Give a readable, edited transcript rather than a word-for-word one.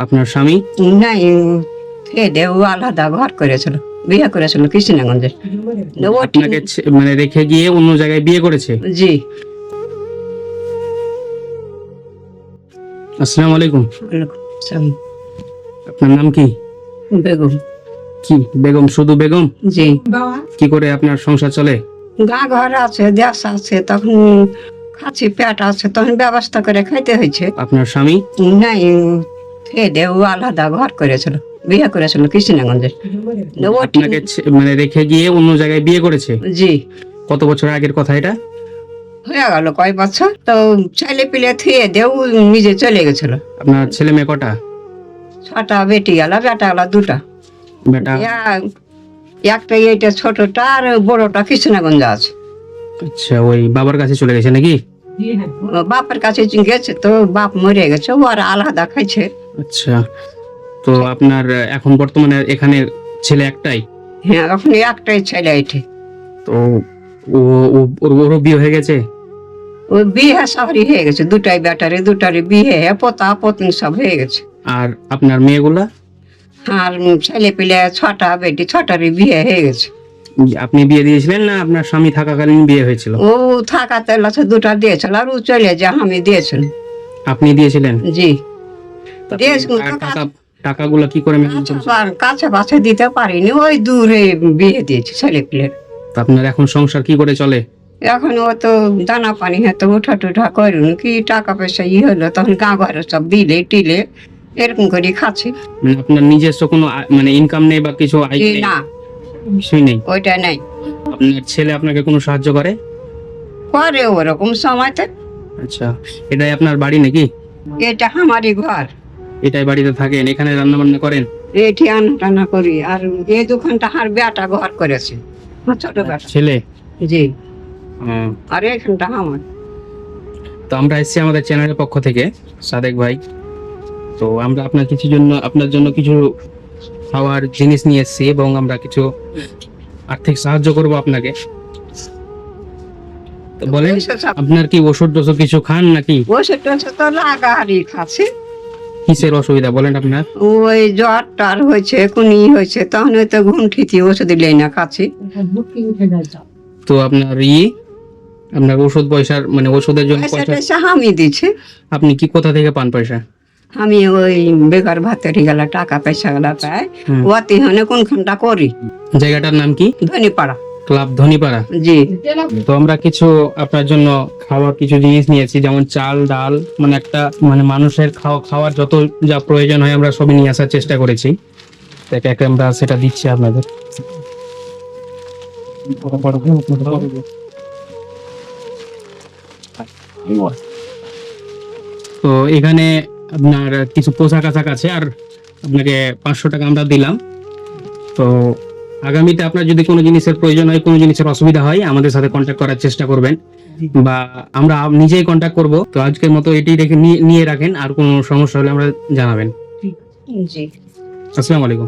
আপনার স্বামী? নাই, দেও আলাদা ঘর করেছিল, বিয়ে করেছিল কৃষ্ণগঞ্জে। আপনাকে মানে রেখে গিয়ে অন্য জায়গায় বিয়ে করেছে? জি। আসসালামু আলাইকুম। ওয়ালাইকুম আসসালাম। আপনার নাম কি? বেগম। কি বেগম? শুধু বেগম? জি। কি করে আপনার সংসার চলে? গা ঘর আছে, দেশ আছে, তখন খাচ্ছি, পেট আছে, তখন ব্যবস্থা করে খাইতে হয়েছে। আপনার স্বামী? নাই, দেও আলাদা ঘর করেছিল, বিয়ে করেছিল কৃষ্ণগঞ্জে। আপনাকে মানে রেখে গিয়ে অন্য জায়গায় বিয়ে করেছে? জি। কত বছর আগের কথা এটা? হয়ে গেল কয় বছর। তো ছেলে পিলে থুয়ে দেও নিজে চলে গেছিল। আপনার ছেলে মেয়ে কটা? 6টা বেটি গেল, বেটা গেল 2টা। বেটা? একটা এইটা ছোটটা, আর বড়টা কৃষ্ণগঞ্জ আছে। আচ্ছা, ওই বাবার কাছে চলে গেছে নাকি? ও বাপের কাছে গেছে, তো বাপ মরে গেছে, ও আর আলাদা খাইছে। আচ্ছা, তো আপনার এখন বর্তমানে এখানে ছেলে একটাই? হ্যাঁ, এখন একটাই ছেলে এটি। তো ওরও বিয়ে হয়ে গেছে? ও বিয়ে সবই হয়ে গেছে, 2টাই বেটারে, 2টারে বিয়ে, পোতা পত্নী সব হয়ে গেছে। আর আপনার মেয়েগুলা? আর ছেলে পিলে 6টা বেটি, 6টারই বিয়ে হয়ে গেছে। আপনি বিয়ে দিয়েছিলেন না আপনার স্বামী থাকাকালীন বিয়ে হয়েছিল? ও থাকাতে 2টা দিয়েছিল, আর ও চলে যা আমি দিয়েছিল। আপনি দিয়েছিলেন? জি। টাকাগুলো কি করে ম্যানেজ করেছেন? কাছে বাছে দিতে পারিনি, ওই দূরে বিয়ে দিয়েছি ছেলে পিলের। আপনার এখন সংসার কি করে চলে? এখন ও তো দানা পানি হয়তো উঠা টুঠা করুন, কি টাকা পয়সা হলো, তখন গা ঘরে সব দিলে টিলে এরকম করে খাচ্ছি। মানে আপনার নিজস্ব কোনো মানে ইনকাম নেই বা কিছু আয় নেই? না, কিছুই নেই? ওইটা নাই। আপনার ছেলে আপনাকে কোনো সাহায্য করে? করে ওরকম সময়তে। আচ্ছা, এটাই আপনার বাড়ি নাকি? এটা আমারই ঘর, এটাই বাড়িতে থাকেন? এখানে রান্না বান্না করেন? এটি আনা টানা করি। আর এই দোকানটা আর বেটা ঘর করেছে, আমার ছোট বেটা। ছেলে? জি। হুম। আর এখানটা আমার। তো আমরা এসেছি আমাদের চ্যানেলের পক্ষ থেকে, সাদেক ভাই। তো আমরা আপনার জন্য কিছু খাওয়ার জিনিস নিয়ে এসেছি এবং আমরা কিছু আর্থিক সাহায্য করব আপনাকে। তো বলেন, আপনার কি ওষুধ টষুধ কিছু খান নাকি? ওষুধ টষুধ তো লাগাহারি খাচ্ছি। কিসের অসুবিধা বলেন আপনার? ওই জ্বর টার হয়েছে, কুনি হয়েছে, তখন ওই তো ঘুম ঠিতি ওষুধ দিলেই না খাচ্ছি। তো আপনার ওষুধ পয়সার মানে ওষুধের জন্য পয়সা আমি দিচ্ছি। আপনি কি কোথা থেকে পান পয়সা? আমি ওই বেকার ভাতের গেলা টাকা পয়সা গেলা পাই, ওতে হনে কোনখানটা করি। জায়গাটার নাম কি? ধনীপাড়া। ক্লাব ধনীপাড়া? জি। তো আমরা কিছু আপনার জন্য খাওয়ার কিছু জিনিস নিয়েছি, যেমন চাল, ডাল, মানে একটা মানে মানুষের খাওয়ার যত যা প্রয়োজন হয় আমরা সবই নিয়ে আসার চেষ্টা করেছি। একে একে আমরা সেটা দিচ্ছি আপনাদের। তো এখানে আপনার কিছু পোশাক আশাক আছে, আর আপনাকে 500 টাকা আমরা দিলাম। তো আগামীতে আপনার যদি কোনো জিনিসের প্রয়োজন হয়, কোনো জিনিসের অসুবিধা হয়, আমাদের সাথে কন্ট্যাক্ট করার চেষ্টা করবেন, বা আমরা নিজেই কন্ট্যাক্ট করব। তো আজকের মতো এটি রেখে নিয়ে রাখেন, আর কোনো সমস্যা হলে আমরা জানাবেন। জি। আসসালামু আলাইকুম।